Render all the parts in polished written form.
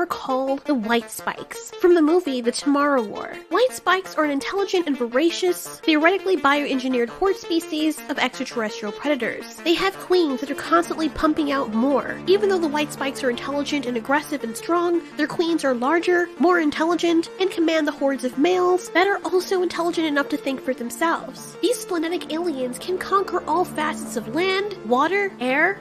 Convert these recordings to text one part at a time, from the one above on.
are called the White Spikes, from the movie The Tomorrow War. White Spikes are an intelligent and voracious, theoretically bioengineered horde species of extraterrestrial predators. They have queens that are constantly pumping out more. Even though the White Spikes are intelligent and aggressive and strong, their queens are larger, more intelligent, and command the hordes of males that are also intelligent enough to think for themselves. These splenetic aliens can conquer all facets of land, water, air.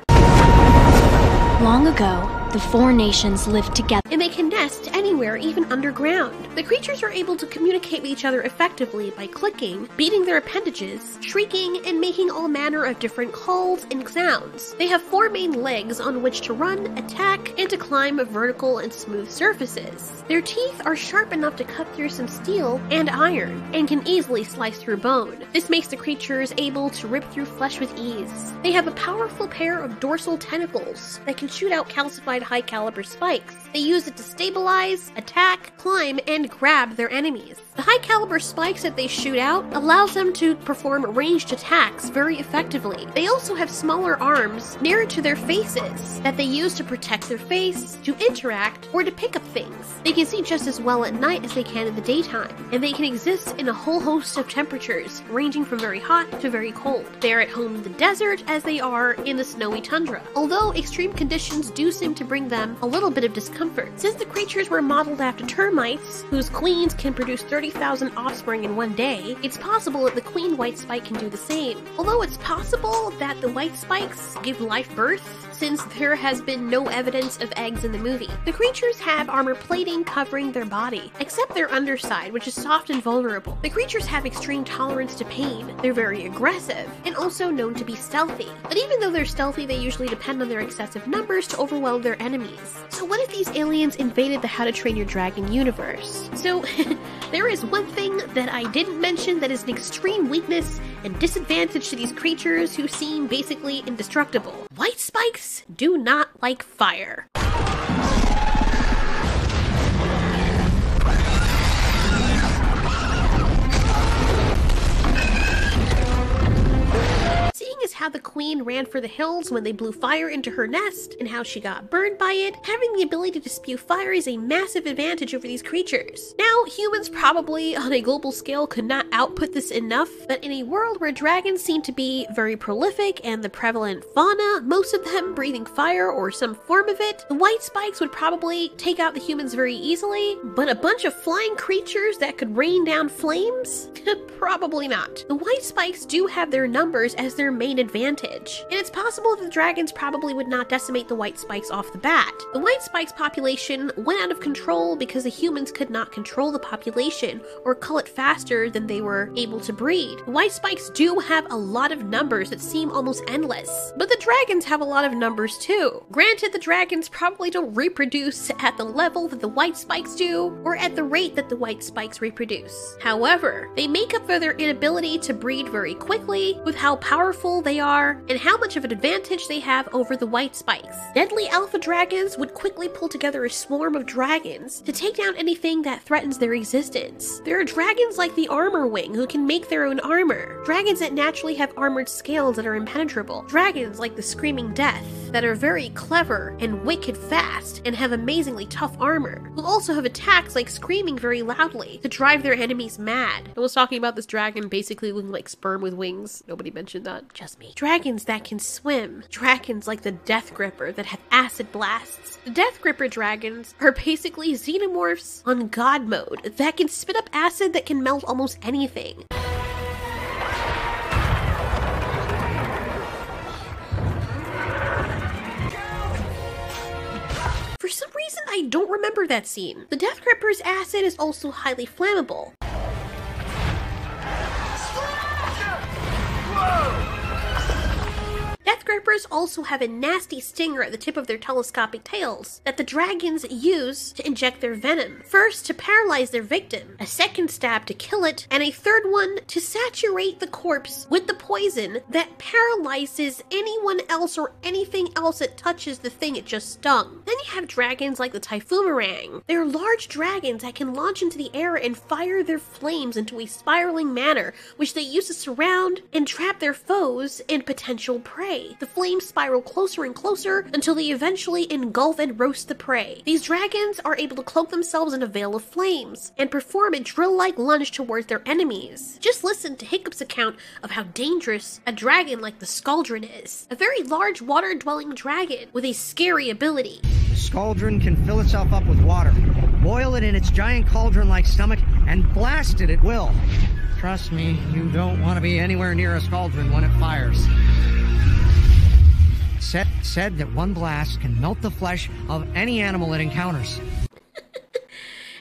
Long ago, the four nations lived together. And they can nest anywhere, even underground. The creatures are able to communicate with each other effectively by clicking, beating their appendages, shrieking, and making all manner of different calls and sounds. They have 4 main legs on which to run, attack, and to climb vertical and smooth surfaces. Their teeth are sharp enough to cut through some steel and iron, and can easily slice through bone. This makes the creatures able to rip through flesh with ease. They have a powerful pair of dorsal tentacles that can shoot out calcified high-caliber spikes. They use it to stabilize, attack, climb, and grab their enemies. The high-caliber spikes that they shoot out allows them to perform ranged attacks very effectively. They also have smaller arms nearer to their faces that they use to protect their face, to interact, or to pick up things. They can see just as well at night as they can in the daytime, and they can exist in a whole host of temperatures, ranging from very hot to very cold. They are at home in the desert as they are in the snowy tundra, although extreme conditions do seem to bring them a little bit of discomfort. Since the creatures were modeled after termites, whose queens can produce 30,000 offspring in one day, it's possible that the queen white spike can do the same. Although it's possible that the white spikes give life birth, since there has been no evidence of eggs in the movie. The creatures have armor plating covering their body, except their underside, which is soft and vulnerable. The creatures have extreme tolerance to pain. They're very aggressive, and also known to be stealthy. But even though they're stealthy, they usually depend on their excessive numbers to overwhelm their enemies. So what if these aliens invaded the How to Train Your Dragon universe? So, there is one thing that I didn't mention that is an extreme weakness and disadvantage to these creatures who seem basically indestructible. White spikes do not like fire. Is how the queen ran for the hills when they blew fire into her nest, and how she got burned by it. Having the ability to spew fire is a massive advantage over these creatures. Now, humans probably on a global scale could not output this enough, but in a world where dragons seem to be very prolific and the prevalent fauna, most of them breathing fire or some form of it, the white spikes would probably take out the humans very easily, but a bunch of flying creatures that could rain down flames? Probably not. The white spikes do have their numbers as their main advantage, and it's possible that the dragons probably would not decimate the white spikes off the bat. The white spikes population went out of control because the humans could not control the population or cull it faster than they were able to breed. The white spikes do have a lot of numbers that seem almost endless, but the dragons have a lot of numbers too. Granted, the dragons probably don't reproduce at the level that the white spikes do, or at the rate that the white spikes reproduce. However, they make up for their inability to breed very quickly with how powerful they are and how much of an advantage they have over the white spikes. Deadly alpha dragons would quickly pull together a swarm of dragons to take down anything that threatens their existence. There are dragons like the armor wing who can make their own armor. Dragons that naturally have armored scales that are impenetrable. Dragons like the screaming death that are very clever and wicked fast and have amazingly tough armor. Who also have attacks like screaming very loudly to drive their enemies mad. I was talking about this dragon basically looking like sperm with wings. Nobody mentioned that. Just me. Dragons that can swim. Dragons like the Death Gripper that have acid blasts. The Death Gripper dragons are basically xenomorphs on God mode that can spit up acid that can melt almost anything. For some reason, I don't remember that scene. The Death Gripper's acid is also highly flammable. Death Grippers also have a nasty stinger at the tip of their telescopic tails that the dragons use to inject their venom. First, to paralyze their victim, a second stab to kill it, and a third one to saturate the corpse with the poison that paralyzes anyone else or anything else that touches the thing it just stung. Then you have dragons like the Typhoomerang. They're large dragons that can launch into the air and fire their flames into a spiraling manner, which they use to surround and trap their foes and potential prey. The flames spiral closer and closer until they eventually engulf and roast the prey. These dragons are able to cloak themselves in a veil of flames and perform a drill-like lunge towards their enemies. Just listen to Hiccup's account of how dangerous a dragon like the Scaldron is. A very large water-dwelling dragon with a scary ability. The Scaldron can fill itself up with water, boil it in its giant cauldron-like stomach, and blast it at will. Trust me, you don't want to be anywhere near a Scaldron when it fires. Said that one blast can melt the flesh of any animal it encounters.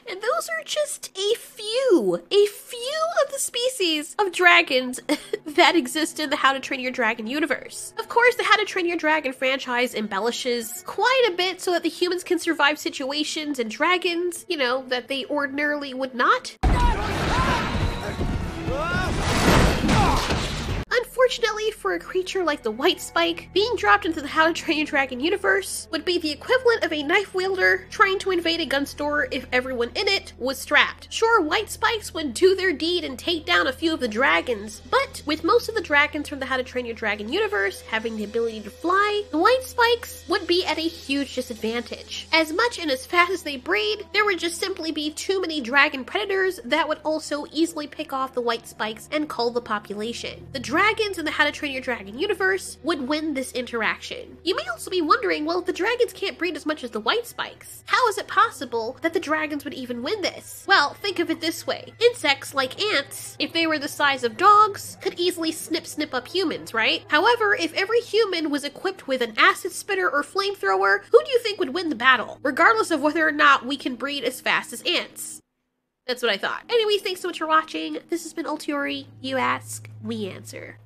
And those are just a few of the species of dragons that exist in the How to Train Your Dragon universe. Of course, the How to Train Your Dragon franchise embellishes quite a bit so that the humans can survive situations and dragons, you know, that they ordinarily would not. Unfortunately, for a creature like the White Spike, being dropped into the How to Train Your Dragon universe would be the equivalent of a knife wielder trying to invade a gun store if everyone in it was strapped. Sure, White Spikes would do their deed and take down a few of the dragons, but with most of the dragons from the How to Train Your Dragon universe having the ability to fly, the White Spikes would be at a huge disadvantage. As much and as fast as they breed, there would just simply be too many dragon predators that would also easily pick off the White Spikes and cull the population. The dragons in the How to Train Your Dragon universe would win this interaction. You may also be wondering, well, if the dragons can't breed as much as the White Spikes, how is it possible that the dragons would even win this? Well, think of it this way. Insects like ants, if they were the size of dogs, could easily snip up humans, right? However, if every human was equipped with an acid spitter or flamethrower, who do you think would win the battle? Regardless of whether or not we can breed as fast as ants. That's what I thought. Anyways, thanks so much for watching. This has been Ultiori. You ask, we answer.